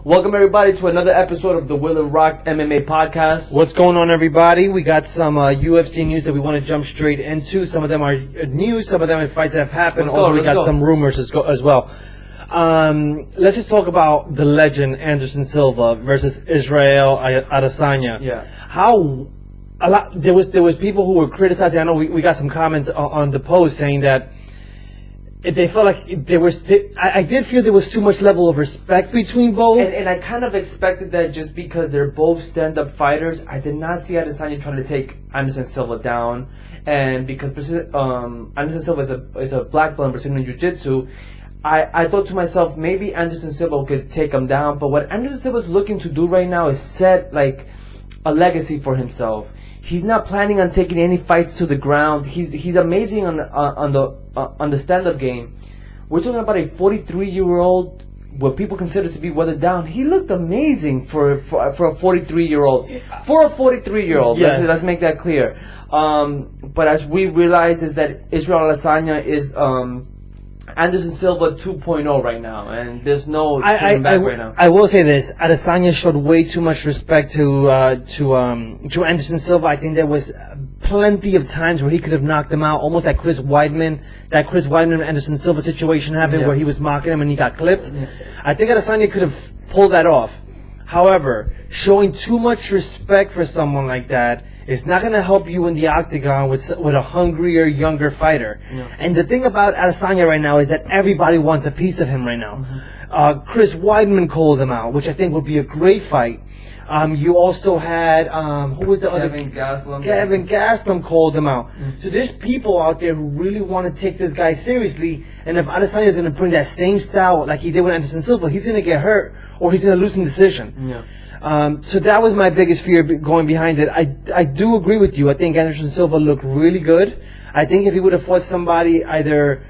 Welcome everybody to another episode of the Will and Rock MMA podcast. What's going on, everybody? We got some UFC news that we want to jump straight into. Some of them are news, some of them are fights that have happened. Also, we got some rumors as well. Let's just talk about the legend Anderson Silva versus Israel Adesanya. Yeah. There was people who were criticizing. I know we got some comments on the post saying that they felt like I did feel there was too much level of respect between both. And I kind of expected that just because they're both stand-up fighters. I did not see Adesanya trying to take Anderson Silva down. And because Anderson Silva is a black belt in Brazilian Jiu-Jitsu, I thought to myself, maybe Anderson Silva could take him down. But what Anderson Silva is looking to do right now is set like a legacy for himself. He's not planning on taking any fights to the ground. He's amazing on the stand-up game. We're talking about a 43-year-old, what people consider to be weathered down. He looked amazing for a 43-year-old. For a 43-year-old, yes. Let's make that clear. But as we realize is that Israel Adesanya is Anderson Silva 2.0 right now, and there's no turning back right now. I will say this: Adesanya showed way too much respect to Anderson Silva. I think there was plenty of times where he could have knocked him out, almost like that Chris Weidman Anderson Silva situation happened, where he was mocking him and he got clipped. Yeah. I think Adesanya could have pulled that off. However, showing too much respect for someone like that is not going to help you in the octagon with a hungrier, younger fighter. Yeah. And the thing about Adesanya right now is that everybody wants a piece of him right now. Mm-hmm. Chris Weidman called him out, which I think would be a great fight. You also had, who was the other? Kevin Gastelum called him out. Mm-hmm. So there's people out there who really want to take this guy seriously. And if Adesanya is going to bring that same style like he did with Anderson Silva, he's going to get hurt or he's going to lose in decision. Yeah. So that was my biggest fear going behind it. I do agree with you. I think Anderson Silva looked really good. I think if he would have fought somebody either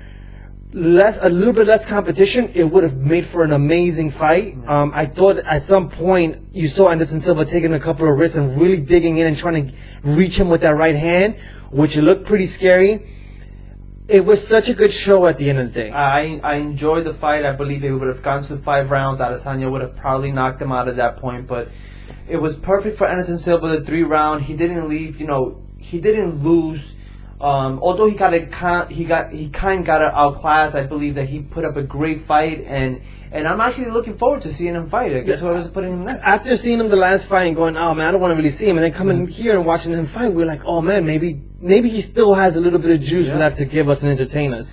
a little bit less competition, it would have made for an amazing fight. I thought at some point you saw Anderson Silva taking a couple of risks and really digging in and trying to reach him with that right hand, which looked pretty scary. It was such a good show at the end of the day. I enjoyed the fight. I believe it would have gone to 5 rounds. Adesanya would have probably knocked him out at that point, but it was perfect for Anderson Silva, the 3 round. He didn't leave, he didn't lose. Although he kind of got outclassed, I believe that he put up a great fight, and I'm actually looking forward to seeing him fight. I guess what I was putting him next. After seeing him the last fight and going, oh man, I don't want to really see him, and then coming here and watching him fight, we're like, oh man, maybe he still has a little bit of juice left to give us and entertain us.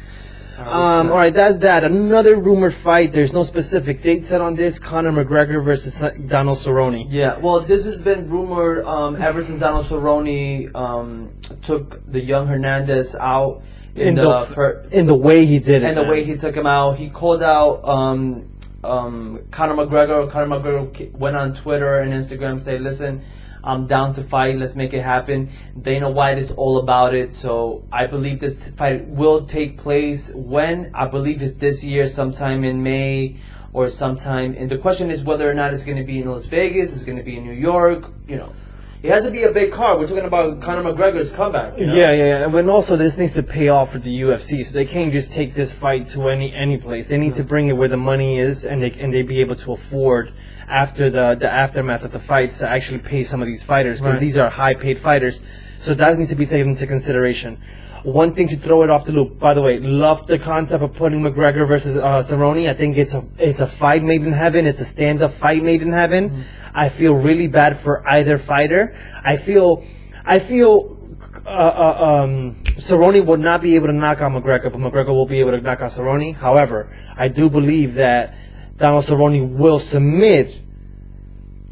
All right, that's that. Another rumored fight. There's no specific date set on this. Conor McGregor versus Donald Cerrone. Yeah, well, this has been rumored ever since Donald Cerrone took the young Hernandez out in the way he did it. And the way he took him out. He called out Conor McGregor. Conor McGregor went on Twitter and Instagram saying, listen, I'm down to fight. Let's make it happen. Dana White is all about it. So I believe this fight will take place when? I believe it's this year, sometime in May or sometime. And the question is whether or not it's going to be in Las Vegas. It's going to be in New York. It has to be a big card. We're talking about Conor McGregor's comeback. Yeah. And also this needs to pay off for the UFC. So they can't just take this fight to any place. They need to bring it where the money is, and they be able to afford after the aftermath of the fights to actually pay some of these fighters, because these are high paid fighters. So that needs to be taken into consideration. One thing to throw it off the loop, by the way, love the concept of putting McGregor versus Cerrone. I think it's a fight made in heaven. It's a stand-up fight made in heaven. I feel really bad for either fighter. I feel Cerrone will not be able to knock out McGregor, but McGregor will be able to knock out Cerrone. However, I do believe that Donald Cerrone will submit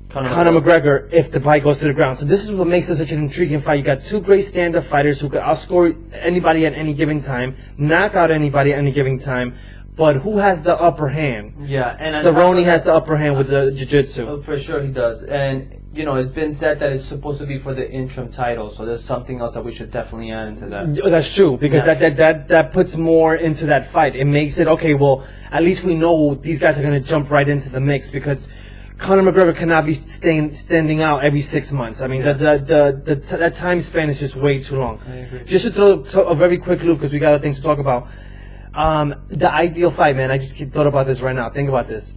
Conor McGregor if the fight goes to the ground. So this is what makes it such an intriguing fight. You got 2 great stand-up fighters who could outscore anybody at any given time, knock out anybody at any given time. But who has the upper hand? Yeah, and Cerrone has the upper hand with the jiu-jitsu. For sure he does. And it's been said that it's supposed to be for the interim title, so there's something else that we should definitely add into that. That's true, because that puts more into that fight. It makes it, okay, well, at least we know these guys are going to jump right into the mix, because Conor McGregor cannot be standing out every 6 months. I mean, that time span is just way too long. I agree. Just to throw a very quick loop, because we got other things to talk about. The ideal fight, man, I just thought about this right now. Think about this.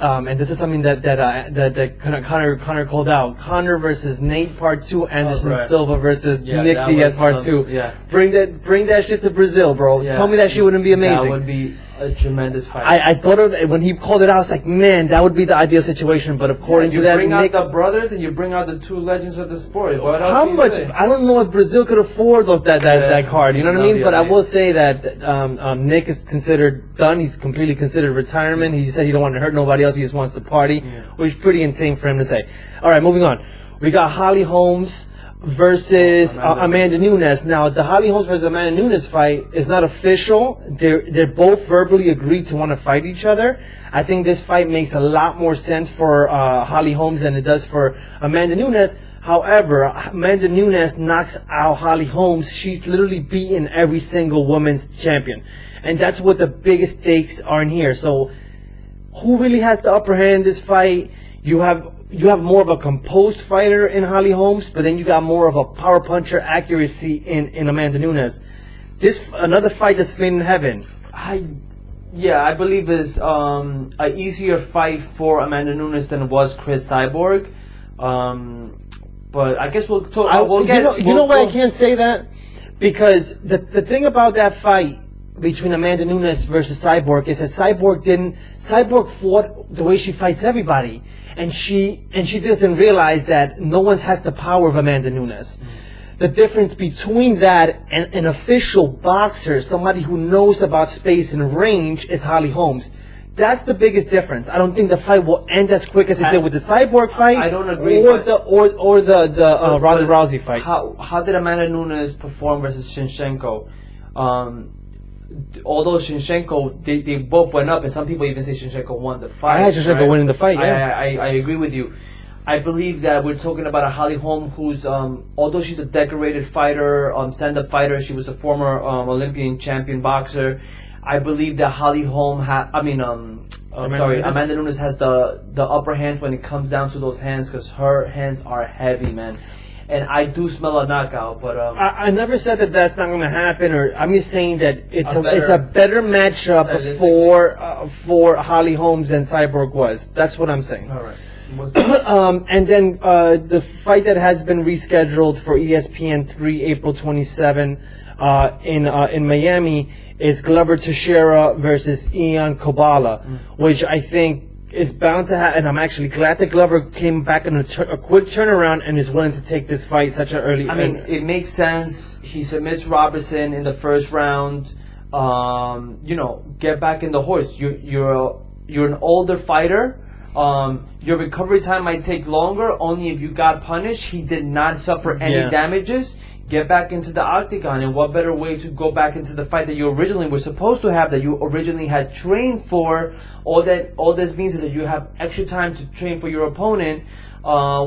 and this is something that Conor called out. Conor versus Nate Part 2, Anderson Silva versus Nick Diaz Part 2. Yeah. Bring that shit to Brazil, bro. Yeah. Tell me that shit wouldn't be amazing. That would be a tremendous fight. I thought of it when he called it out. I was like, man, that would be the ideal situation. But according to that, you bring out the brothers and you bring out the two legends of the sport. What else how do you much? say? I don't know if Brazil could afford that card. You know what I mean? But I will say that Nick is considered done. He's completely considered retirement. He said he don't want to hurt nobody else. He just wants to party, which is pretty insane for him to say. All right, moving on. We got Holly Holmes versus Amanda Nunez. Now, the Holly Holmes versus Amanda Nunez fight is not official. They're both verbally agreed to want to fight each other. I think this fight makes a lot more sense for Holly Holmes than it does for Amanda Nunez. However, Amanda Nunez knocks out Holly Holmes. She's literally beaten every single women's champion. And that's what the biggest stakes are in here. So, who really has the upper hand in this fight? You have more of a composed fighter in Holly Holmes, but then you got more of a power puncher accuracy in Amanda Nunez. This another fight that's made in heaven. I believe is an easier fight for Amanda Nunez than it was Chris Cyborg. But I guess we'll talk. You know why I can't say that? Because the thing about that fight between Amanda Nunez versus Cyborg is that Cyborg fought the way she fights everybody, and she doesn't realize that no one has the power of Amanda Nunez. The difference between that and an official boxer, somebody who knows about space and range, is Holly Holmes. That's the biggest difference. I don't think the fight will end as quick as it did with the Cyborg fight. I don't agree. Or the Ronda Rousey fight. How did Amanda Nunez perform versus Shinchenko? Although Shinchenko, they both went up, and some people even say Shinchenko won the fight. I had Shinchenko winning the fight. Yeah, I agree with you. I believe that we're talking about a Holly Holm who's, although she's a decorated fighter, stand-up fighter, she was a former Olympian champion boxer. I believe that Holly Holm Amanda Nunez has the upper hand when it comes down to those hands, because her hands are heavy, man. And I do smell a knockout, but I never said that that's not going to happen. Or I'm just saying that it's a better matchup for Holly Holmes than Cyborg was. That's what I'm saying. All right. And then the fight that has been rescheduled for ESPN 3, April 27, in Miami is Glover Teixeira versus Ian Kobala, which I think is bound to happen. And I'm actually glad that Glover came back in a quick turnaround and is willing to take this fight such an early. I mean, it makes sense. He submits Robertson in the first round. Get back in the horse. You're an older fighter. Your recovery time might take longer only if you got punished. He did not suffer any damages. Get back into the octagon, and what better way to go back into the fight that you originally were supposed to have, that you originally had trained for. All this means is that you have extra time to train for your opponent,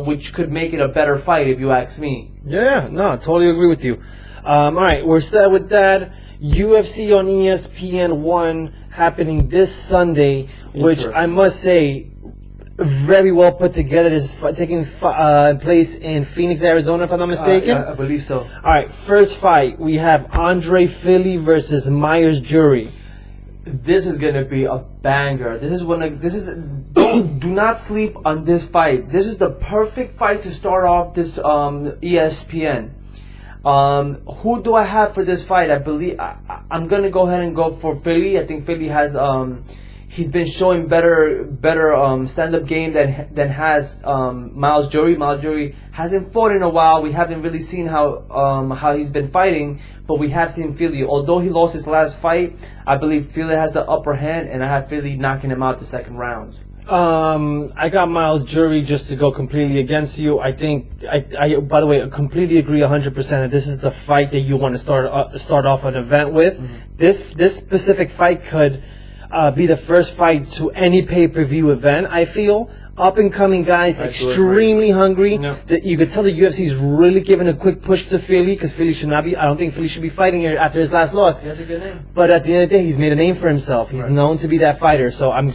which could make it a better fight if you ask me. Yeah, no, I totally agree with you. All right, we're set with that. UFC on ESPN 1 happening this Sunday, which I must say, very well put together. This is taking place in Phoenix, Arizona, if I'm not mistaken. I believe so. All right, first fight, we have Andre Philly versus Myers Jury. This is gonna be a banger. Do not sleep on this fight. This is the perfect fight to start off this ESPN. Who do I have for this fight? I believe I'm gonna go ahead and go for Philly. I think Philly has he's been showing better stand-up game than has Myles Jury. Myles Jury hasn't fought in a while. We haven't really seen how he's been fighting, but we have seen Philly. Although he lost his last fight, I believe Philly has the upper hand, and I have Philly knocking him out the second round. I got Myles Jury just to go completely against you. I think I by the way, I completely agree 100% that this is the fight that you want to start off an event with. Mm-hmm. This specific fight could be the first fight to any pay-per-view event. I feel up-and-coming guys, extremely hungry. No. That you could tell the UFC is really giving a quick push to Philly, because Philly should not be. I don't think Philly should be fighting here after his last loss. He has a good name. But at the end of the day, he's made a name for himself. He's known to be that fighter. So I'm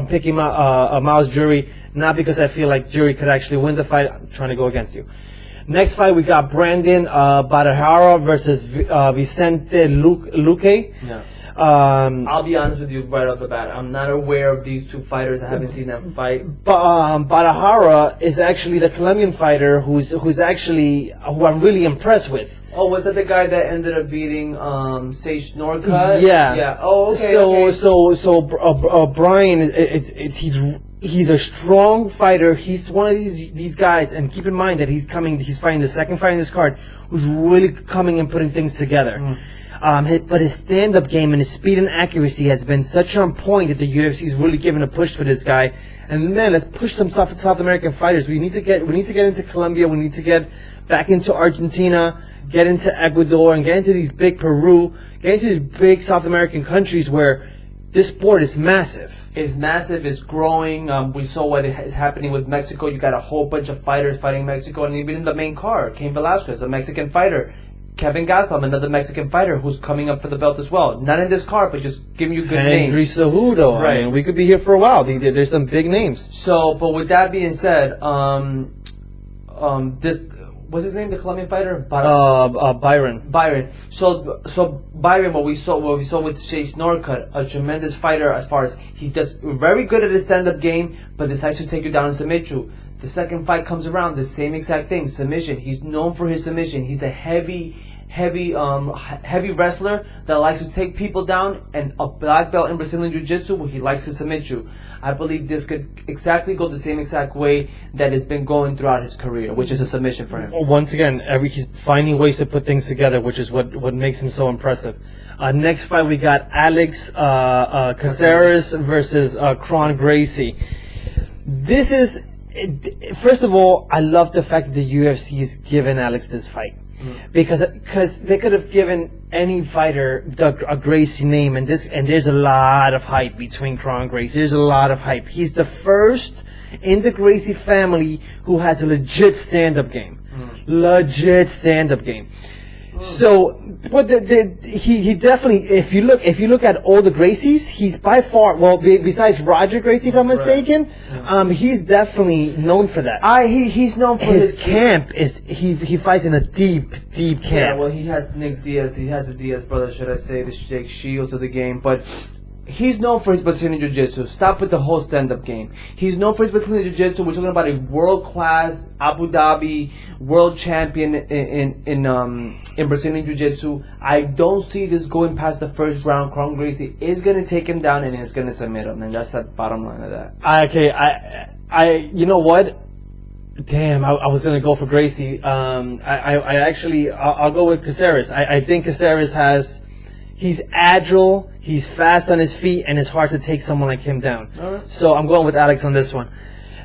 picking Myles Jury, not because I feel like Jury could actually win the fight. I'm trying to go against you. Next fight, we got Brandon Badahara versus Vicente Luque. Yeah. I'll be honest with you right off the bat. I'm not aware of these two fighters. I haven't seen them fight. Badahara is actually the Colombian fighter who I'm really impressed with. Oh, was that the guy that ended up beating Sage Norcutt? Yeah. Yeah. Oh, okay. Brian, he's a strong fighter. He's one of these guys, and keep in mind that he's fighting the second fight in this card, who's really coming and putting things together. But his stand-up game and his speed and accuracy has been such on point that the UFC is really giving a push for this guy. And man, let's push some South American fighters. We need to get into Colombia. We need to get back into Argentina, get into Ecuador, and get into these big Peru, get into these big South American countries where this sport is massive. It's massive. It's growing. We saw what is happening with Mexico. You got a whole bunch of fighters fighting Mexico, and even in the main card, Cain Velasquez, a Mexican fighter. Kevin Gastelum, another Mexican fighter who's coming up for the belt as well. Not in this card, but just giving you good names. Henry Cejudo. Right. I mean, we could be here for a while. There's some big names. So, but with that being said, this what's his name? The Colombian fighter, Byron. So Byron, what we saw with Chase Norcutt, a tremendous fighter as far as he does very good at his stand-up game, but decides to take you down and submit you. The second fight comes around, the same exact thing, submission. He's known for his submission. He's a heavy wrestler that likes to take people down, and a black belt in Brazilian Jiu-Jitsu where he likes to submit you. I believe this could exactly go the same exact way that it's been going throughout his career, which is a submission for him. Once again, he's finding ways to put things together, which is what makes him so impressive. Next fight, we got Alex Caceres versus Kron Gracie. This is... First of all, I love the fact that the UFC is giving Alex this fight, because they could have given any fighter a Gracie name, and there's a lot of hype between Kron and Gracie. There's a lot of hype. He's the first in the Gracie family who has a legit stand-up game. So, but he definitely, if you look at all the Gracies, he's by far, well, besides Roger Gracie, if I'm mistaken, he's definitely known for that. He's known for his camp is he fights in a deep camp. Yeah, well, he has Nick Diaz. He has the Diaz brothers, should I say, the Jake Shields of the game, but. He's known for his Brazilian Jiu-Jitsu. Stop with the whole stand-up game. He's known for his Brazilian Jiu-Jitsu. We're talking about a world-class Abu Dhabi world champion in Brazilian Jiu-Jitsu. I don't see this going past the first round. Kron Gracie is going to take him down and is going to submit him. And that's the bottom line of that. Okay, you know what? Damn, I was going to go for Gracie. I'll go with Caceres. I think Caceres he's agile, he's fast on his feet, and it's hard to take someone like him down. Right. So I'm going with Alex on this one.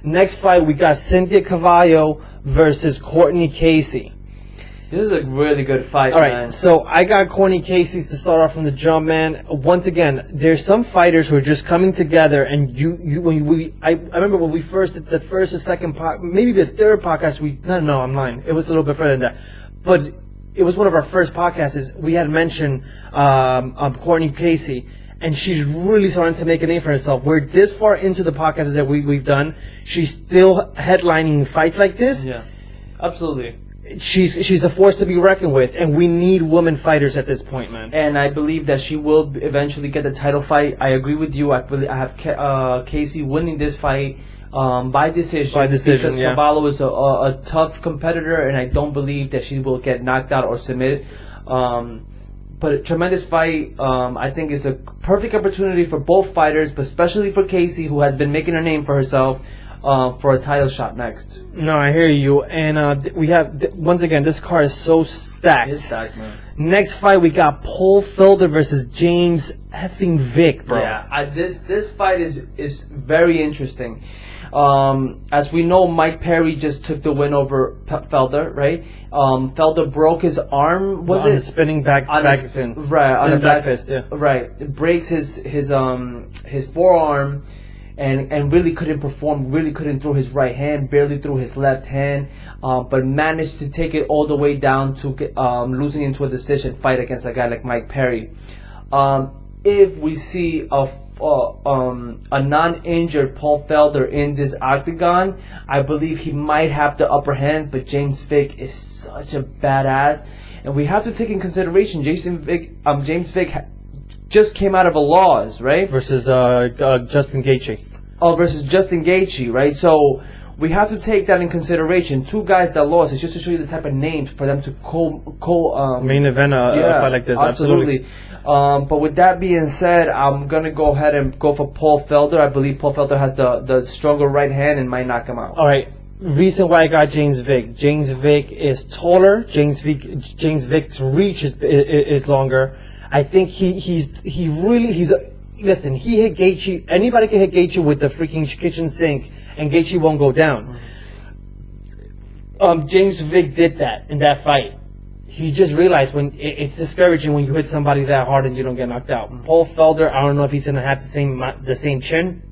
Next fight, we got Cynthia Cavallo versus Courtney Casey. This is a really good fight, All right, man. so I got Courtney Casey to start off from the jump, man. Once again, there's some fighters who are just coming together, and I remember when we first did the first or second maybe the third podcast. No, I'm lying. It was a little bit further than that, but. It was one of our first podcasts. We had mentioned Courtney Casey, and she's really starting to make a name for herself. We're this far into the podcasts that we've done. She's still headlining fights like this. Yeah, absolutely. She's a force to be reckoned with, and we need women fighters at this point, man. And I believe that she will eventually get the title fight. I agree with you. I have Casey winning this fight. By decision, because Cavallo is a tough competitor, and I don't believe that she will get knocked out or submitted. But a tremendous fight. I think it's a perfect opportunity for both fighters, but especially for Casey, who has been making a name for herself, for a title shot next. No, I hear you. And we have, once again, this card is so stacked. It's stacked, man. Next fight, we got Paul Felder versus James effing Vick, bro. Yeah, this fight is very interesting. As we know, Mike Perry just took the win over Felder, right? Felder broke his arm, was it? Spinning back spin. Right, on a a back fist, yeah. Right. It breaks his forearm and really couldn't perform, really couldn't throw his right hand, barely threw his left hand, but managed to take it all the way down to losing into a decision fight against a guy like Mike Perry. If we see a non-injured Paul Felder in this octagon, I believe he might have the upper hand, but James Vick is such a badass. And we have to take in consideration James Vick just came out of a loss, right? Versus Justin Gaethje. Versus Justin Gaethje, right? So we have to take that in consideration. Two guys that lost. It's just to show you the type of names for them to main event a fight like this. Absolutely. But with that being said, I'm gonna go ahead and go for Paul Felder. I believe Paul Felder has the stronger right hand and might knock him out. All right. Reason why I got James Vick. James Vick is taller. James Vick's reach is longer. I think listen, he hit Gaethje. Anybody can hit Gaethje with the freaking kitchen sink, and Gaethje won't go down. James Vick did that in that fight. He just realized when it's discouraging when you hit somebody that hard and you don't get knocked out. Paul Felder, I don't know if he's gonna have the same chin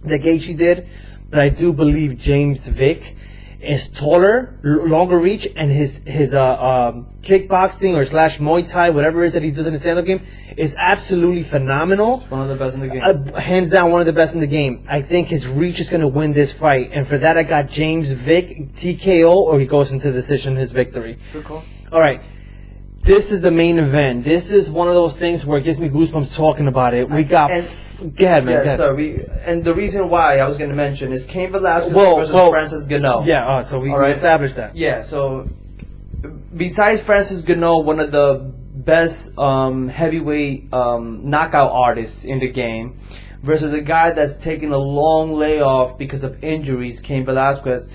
that Gaethje did, but I do believe James Vick is taller, longer reach, and his kickboxing or / Muay Thai, whatever it is that he does in the stand-up game, is absolutely phenomenal. One of the best in the game. Hands down, one of the best in the game. I think his reach is going to win this fight, and for that I got James Vick, TKO, or he goes into decision, his victory. Good call. All right. This is the main event. This is one of those things where it gives me goosebumps talking about it. We got... Go ahead, man. Yeah, so and the reason why I was going to mention is Cain Velasquez versus Francis Ngannou. Yeah, so we established that. Yeah, so besides Francis Ngannou, one of the best heavyweight knockout artists in the game, versus a guy that's taking a long layoff because of injuries, Cain Velasquez.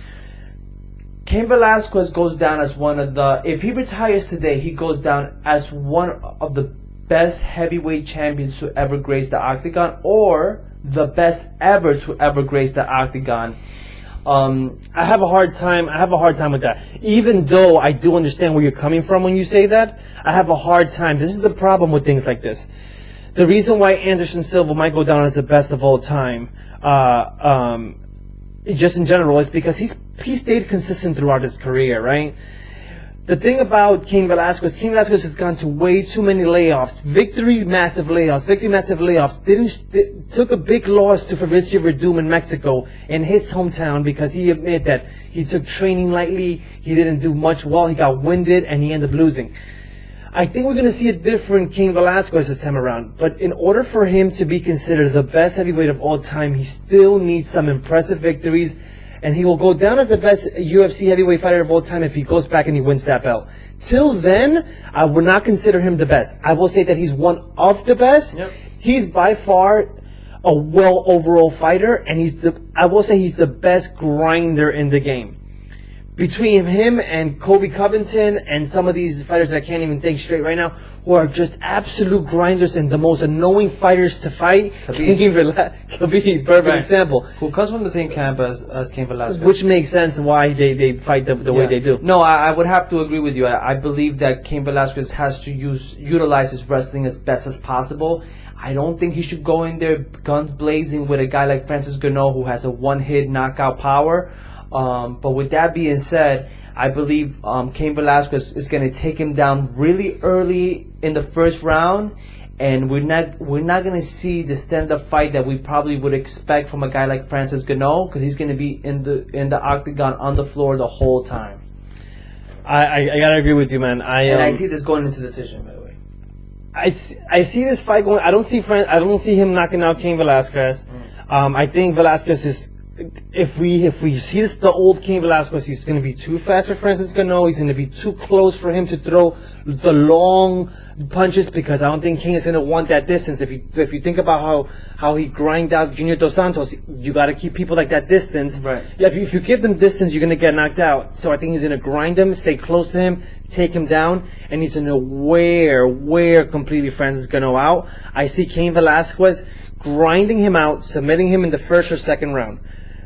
Cain Velasquez goes down as one of the... If he retires today, he goes down as one of the best heavyweight champions to ever grace the octagon, or the best ever to ever grace the octagon. I have a hard time with that. Even though I do understand where you're coming from when you say that, I have a hard time. This is the problem with things like this. The reason why Anderson Silva might go down as the best of all time, just in general, is because he stayed consistent throughout his career, right? The thing about Cain Velasquez has gone to way too many layoffs. Victory, massive layoffs. Took a big loss to Fabricio Verdum in Mexico, in his hometown, because he admitted that he took training lightly, he didn't do much well, he got winded, and he ended up losing. I think we're going to see a different Cain Velasquez this time around. But in order for him to be considered the best heavyweight of all time, he still needs some impressive victories. And he will go down as the best UFC heavyweight fighter of all time if he goes back and he wins that belt. Till then, I would not consider him the best. I will say that he's one of the best. Yep. He's by far a well overall fighter, and I will say he's the best grinder in the game. Between him and Colby Covington and some of these fighters that I can't even think straight right now, who are just absolute grinders and the most annoying fighters to fight, Khabib, perfect example. Who comes from the same camp as Cain Velasquez. Which makes sense why they fight the way they do. No, I would have to agree with you. I believe that Cain Velasquez has to utilize his wrestling as best as possible. I don't think he should go in there guns blazing with a guy like Francis Ngannou, who has a one-hit knockout power. But with that being said, I believe Cain Velasquez is going to take him down really early in the first round, and we're not going to see the stand-up fight that we probably would expect from a guy like Francis Ngannou, because he's going to be in the octagon on the floor the whole time. I gotta agree with you, man. I see this going into decision, by the way. I see this fight going. I don't see him knocking out Cain Velasquez. I think Velasquez is. If we see this, the old Cain Velasquez, he's going to be too fast for Francis Ngannou. He's going to be too close for him to throw the long punches, because I don't think Cain is going to want that distance. If you think about how he grind out Junior Dos Santos, you got to keep people like that distance. Right. Yeah. If you give them distance, you're going to get knocked out. So I think he's going to grind him, stay close to him, take him down, and he's going to wear completely Francis Ngannou out. I see Cain Velasquez grinding him out, submitting him in the first or second round.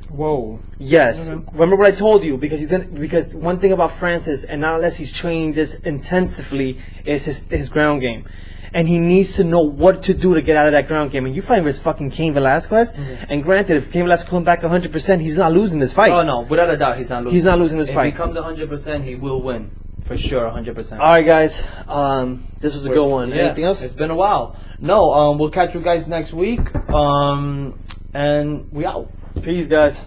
Whoa. Yes. Remember what I told you, because one thing about Francis, and not unless he's training this intensively, is his ground game. And he needs to know what to do to get out of that ground game. And you fight with fucking Cain Velasquez, and granted, if Cain Velasquez comes back 100%, he's not losing this fight. Oh no, without a doubt, he's not losing. He's not losing this fight. If he comes 100%, he will win. For sure, 100%. Alright guys, this was a good one. Yeah, anything else? It's been a while. No, we'll catch you guys next week. And we out. Peace, guys.